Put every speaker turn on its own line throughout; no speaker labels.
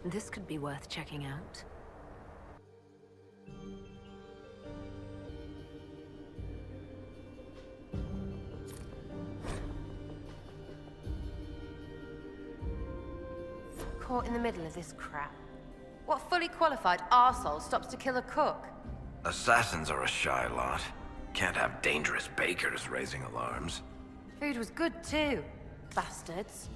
This could be worth checking out.
Caught in the middle of this crap. What fully qualified arsehole stops to kill a cook?
Assassins are a shy lot. Can't have dangerous bakers raising alarms.
Food was good too. Bastards.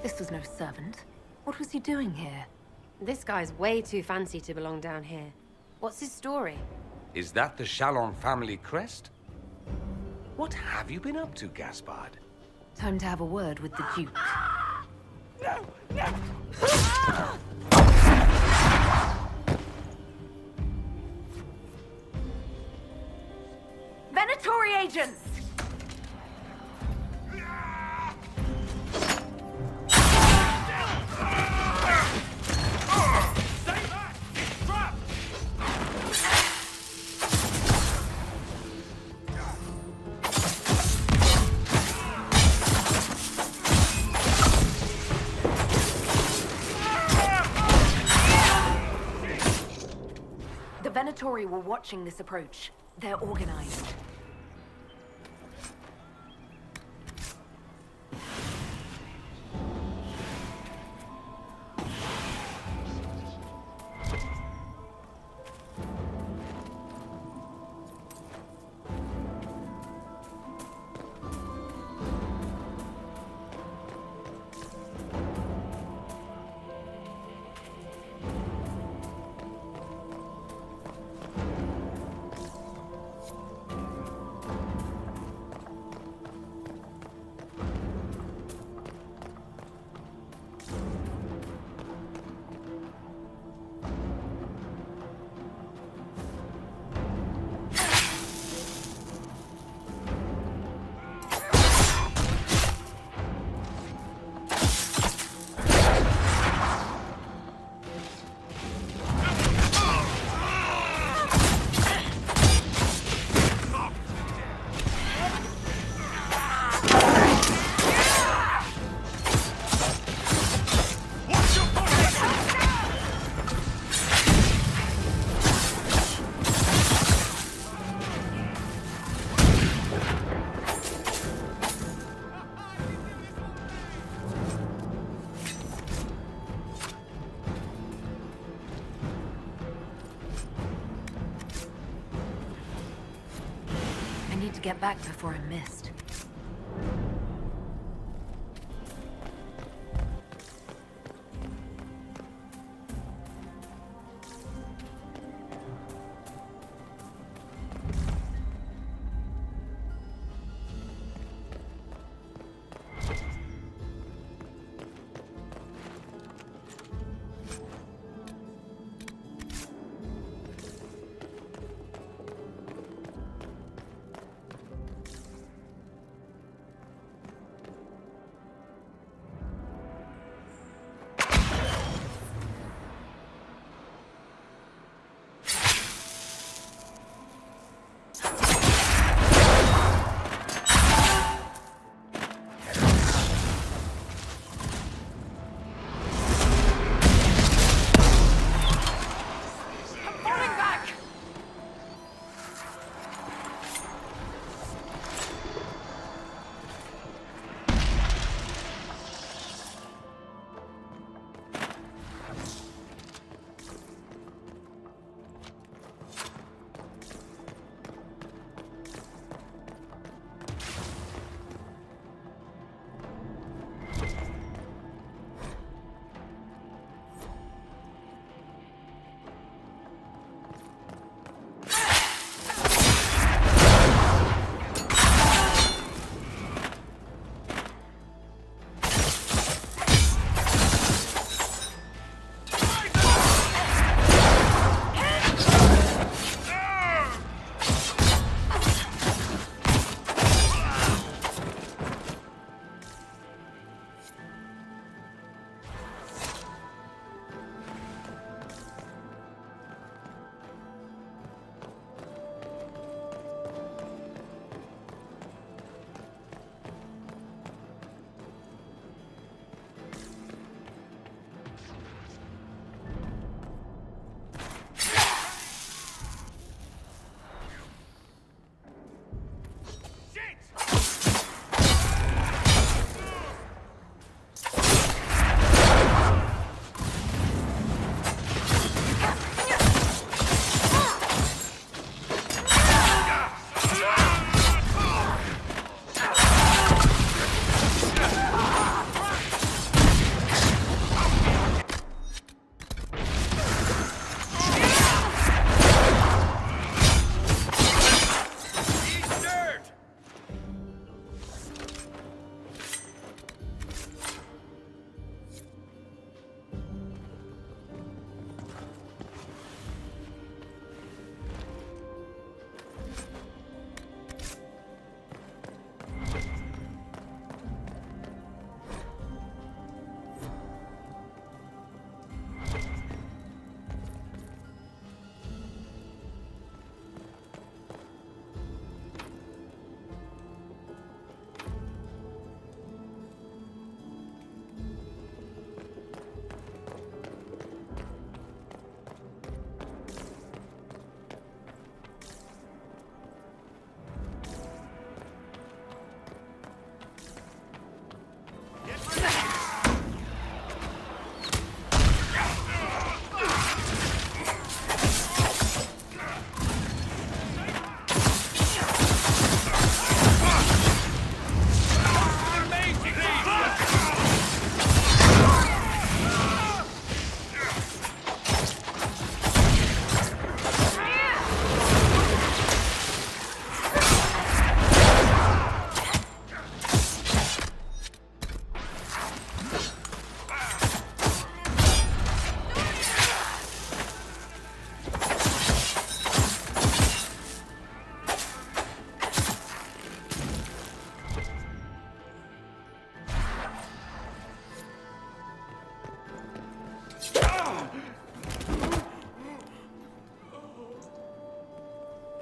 This was no servant. What was he doing here?
This guy's way too fancy to belong down here. What's his story?
Is that the Chalon family crest? What have you been up to, Gaspard?
Time to have a word with the Duke. Venatori agents! The Venatori were watching this approach. They're organized. To get back before I'm missed.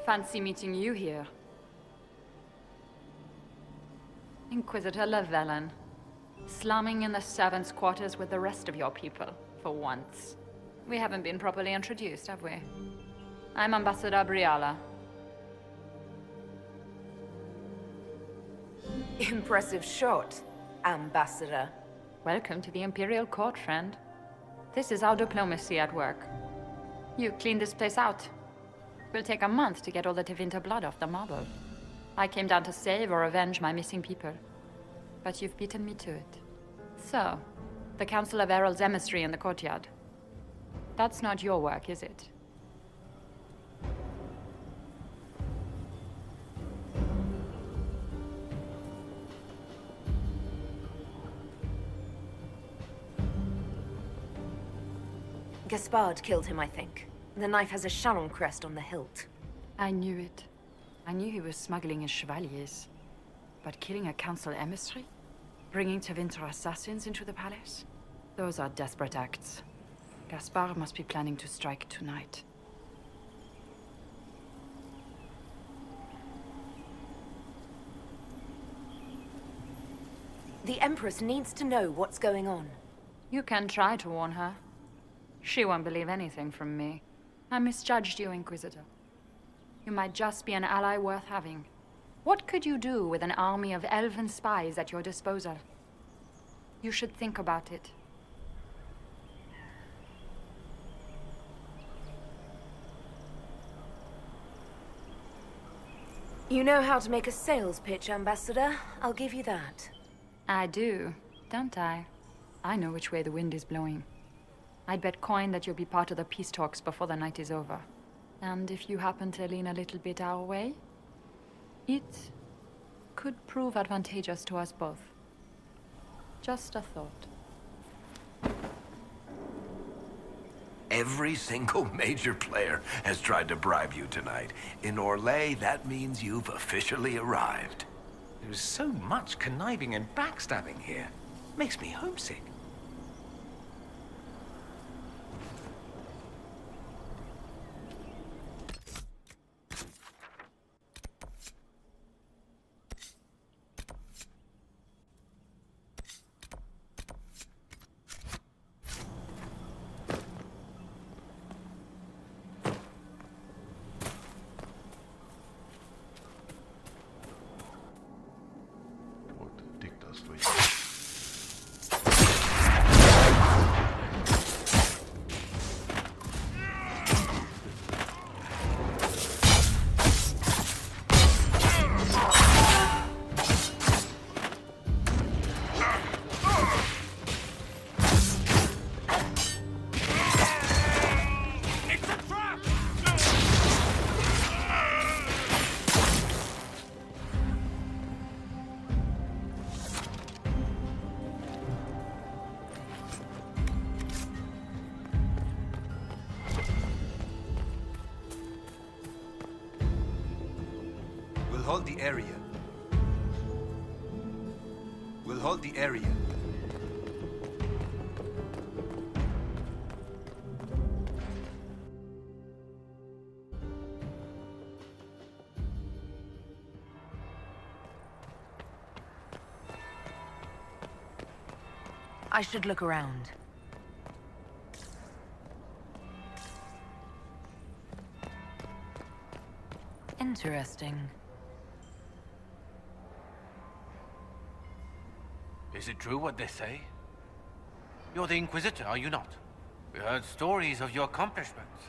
Fancy meeting you here. Inquisitor Llewellyn. Slumming in the servants' quarters with the rest of your people, for once. We haven't been properly introduced, have we? I'm Ambassador Briala.
Impressive shot, Ambassador.
Welcome to the Imperial Court, friend. This is our diplomacy at work. You cleaned this place out. Will take a month to get all the Tevinter blood off the marble. I came down to save or avenge my missing people. But you've beaten me to it. So, the Council of Errol's emissary in the courtyard. That's not your work, is it?
Gaspard killed him, I think. The knife has a Chalon crest on the hilt.
I knew it. I knew he was smuggling his chevaliers. But killing a council emissary? Bringing Tevinter assassins into the palace? Those are desperate acts. Gaspard must be planning to strike tonight.
The Empress needs to know what's going on.
You can try to warn her. She won't believe anything from me. I misjudged you, Inquisitor. You might just be an ally worth having. What could you do with an army of elven spies at your disposal? You should think about it.
You know how to make a sales pitch, Ambassador. I'll give you that.
I do, don't I? I know which way the wind is blowing. I'd bet coin that you'll be part of the peace talks before the night is over. And if you happen to lean a little bit our way, it could prove advantageous to us both. Just a thought.
Every single major player has tried to bribe you tonight. In Orlais, that means you've officially arrived.
There's so much conniving and backstabbing here. Makes me homesick.
Hold the area. We'll hold the area.
I should look around. Interesting.
Is it true what they say? You're the Inquisitor, are you not? We heard stories of your accomplishments.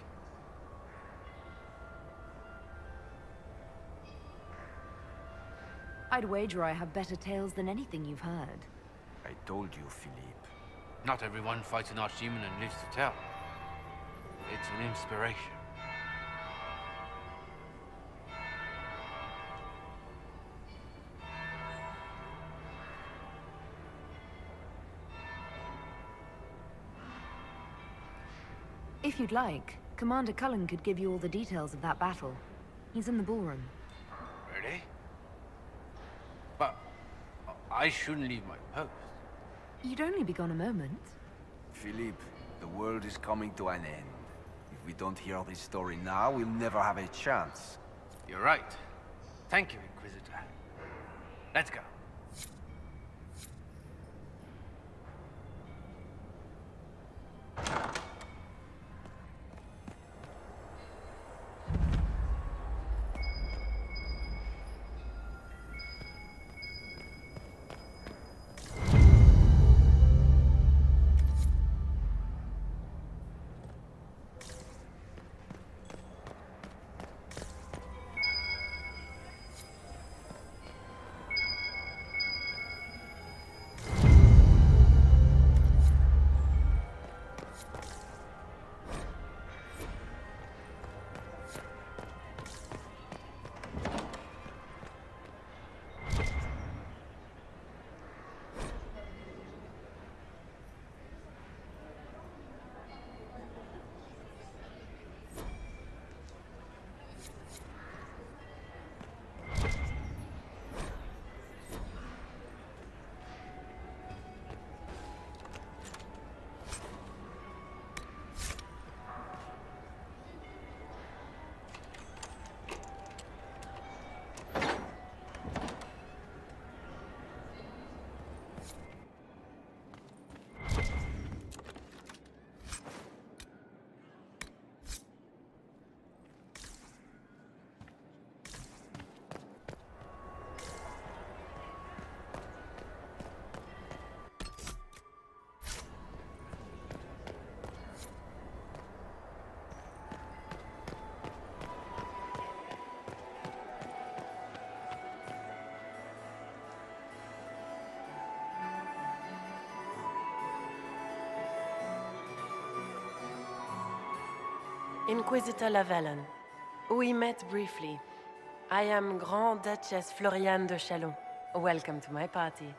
I'd wager I have better tales than anything you've heard.
I told you, Philippe.
Not everyone fights an archdemon and lives to tell. It's an inspiration.
If you'd like, Commander Cullen could give you all the details of that battle. He's in the ballroom.
Really? But I shouldn't leave my post.
You'd only be gone a moment.
Philippe, the world is coming to an end. If we don't hear this story now, we'll never have a chance.
You're right. Thank you, Inquisitor. Let's go.
Inquisitor Lavalin. We met briefly. I am Grand Duchess Floriane de Chalon. Welcome to my party.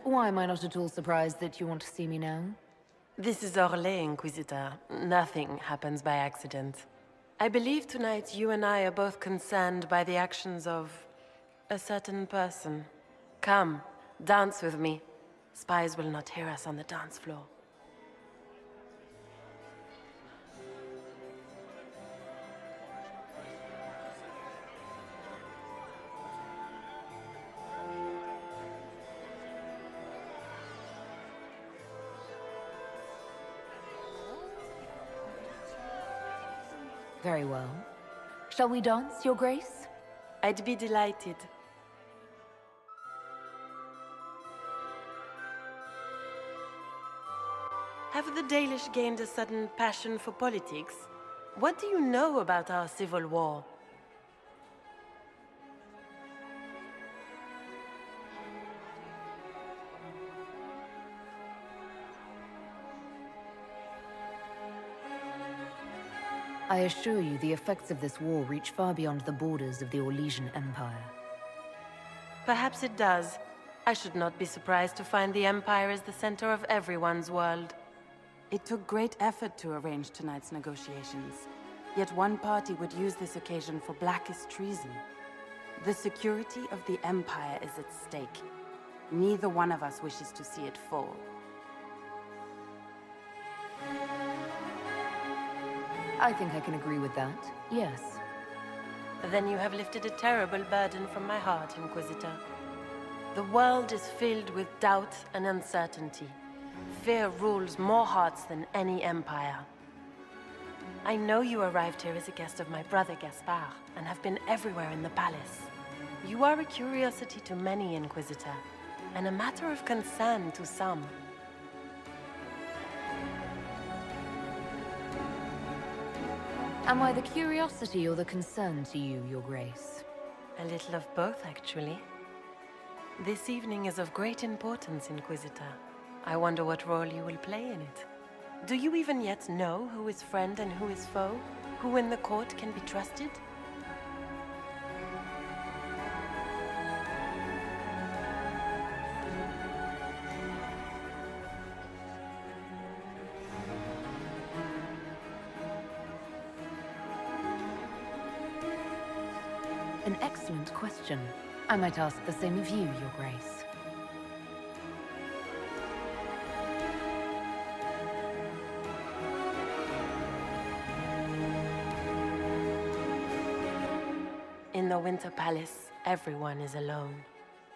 Why am I not at all surprised that you want to see me now?
This is Orlais, Inquisitor. Nothing happens by accident. I believe tonight you and I are both concerned by the actions of a certain person. Come, dance with me. Spies will not hear us on the dance floor.
Very well. Shall we dance, Your Grace?
I'd be delighted. Have the Dalish gained a sudden passion for politics? What do you know about our civil war?
I assure you, the effects of this war reach far beyond the borders of the Orlesian Empire.
Perhaps it does. I should not be surprised to find the Empire is the center of everyone's world.
It took great effort to arrange tonight's negotiations. Yet one party would use this occasion for blackest treason. The security of the Empire is at stake. Neither one of us wishes to see it fall.
I think I can agree with that, yes.
Then you have lifted a terrible burden from my heart, Inquisitor. The world is filled with doubt and uncertainty. Fear rules more hearts than any empire. I know you arrived here as a guest of my brother Gaspard, and have been everywhere in the palace. You are a curiosity to many, Inquisitor, and a matter of concern to some.
Am I the curiosity or the concern to you, Your Grace?
A little of both, actually. This evening is of great importance, Inquisitor. I wonder what role you will play in it. Do you even yet know who is friend and who is foe? Who in the court can be trusted?
An excellent question. I might ask the same of you, Your Grace.
In the Winter Palace, everyone is alone.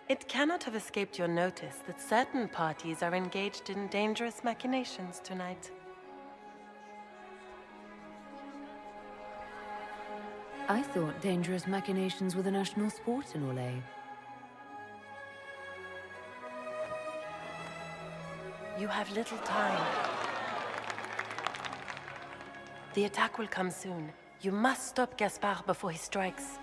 It cannot have escaped your notice that certain parties are engaged in dangerous machinations tonight.
I thought dangerous machinations were the national sport in Orlais.
You have little time. The attack will come soon. You must stop Gaspard before he strikes.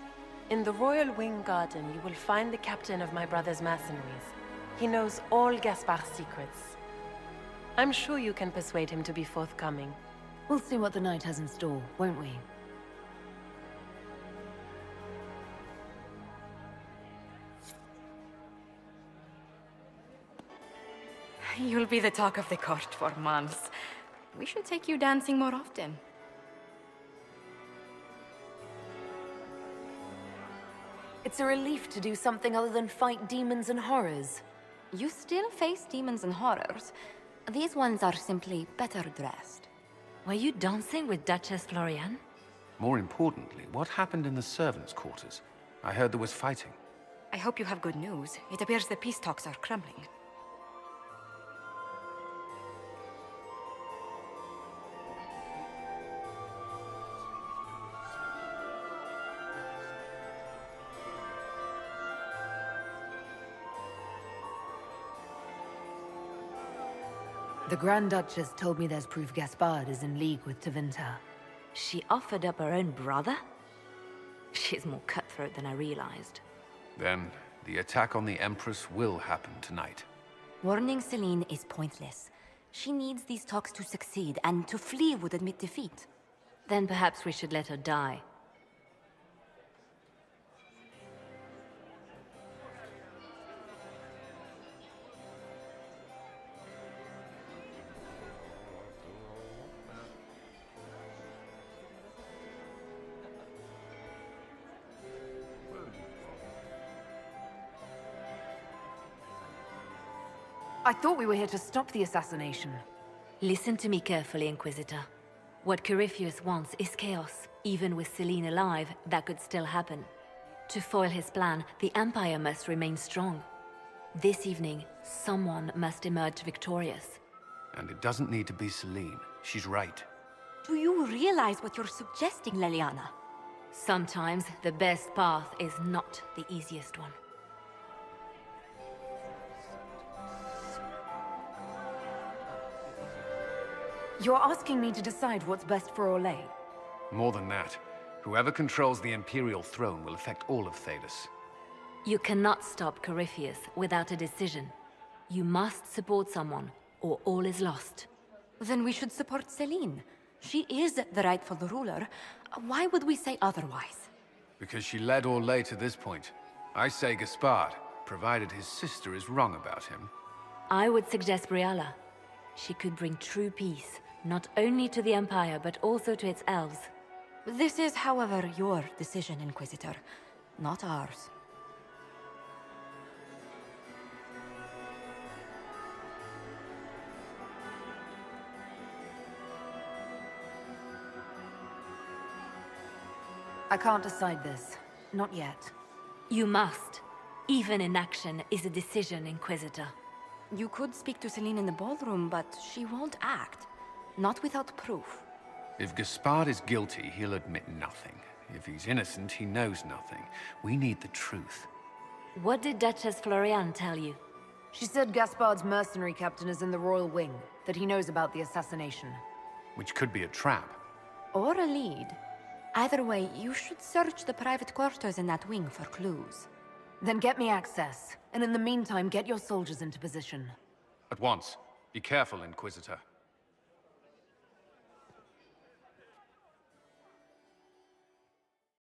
In the Royal Wing Garden, you will find the captain of my brother's mercenaries. He knows all Gaspard's secrets. I'm sure you can persuade him to be forthcoming.
We'll see what the night has in store, won't we?
You'll be the talk of the court for months. We should take you dancing more often.
It's a relief to do something other than fight demons and horrors.
You still face demons and horrors. These ones are simply better dressed.
Were you dancing with Duchess Florian?
More importantly, what happened in the servants' quarters? I heard there was fighting.
I hope you have good news. It appears the peace talks are crumbling.
The Grand Duchess told me there's proof Gaspard is in league with Tevinter.
She offered up her own brother? She's more cutthroat than I realized.
Then, the attack on the Empress will happen tonight.
Warning Celine is pointless. She needs these talks to succeed, and to flee would admit defeat.
Then perhaps we should let her die.
I thought we were here to stop the assassination.
Listen to me carefully, Inquisitor. What Corypheus wants is chaos. Even with Celine alive, that could still happen. To foil his plan, the Empire must remain strong. This evening, someone must emerge victorious.
And it doesn't need to be Celine. She's right.
Do you realize what you're suggesting, Leliana?
Sometimes the best path is not the easiest one.
You're asking me to decide what's best for Orlais?
More than that, whoever controls the Imperial throne will affect all of Thedas.
You cannot stop Corypheus without a decision. You must support someone, or all is lost.
Then we should support Celine. She is the rightful ruler. Why would we say otherwise?
Because she led Orlais to this point. I say Gaspard, provided his sister is wrong about him.
I would suggest Briala. She could bring true peace, not only to the Empire, but also to its elves.
This is, however, your decision, Inquisitor, not ours.
I can't decide this. Not yet.
You must. Even inaction is a decision, Inquisitor.
You could speak to Celine in the ballroom, but she won't act. Not without proof.
If Gaspard is guilty, he'll admit nothing. If he's innocent, he knows nothing. We need the truth.
What did Duchess Florian tell you?
She said Gaspard's mercenary captain is in the Royal Wing, that he knows about the assassination.
Which could be a trap.
Or a lead. Either way, you should search the private quarters in that wing for clues.
Then get me access, and in the meantime, get your soldiers into position.
At once. Be careful, Inquisitor.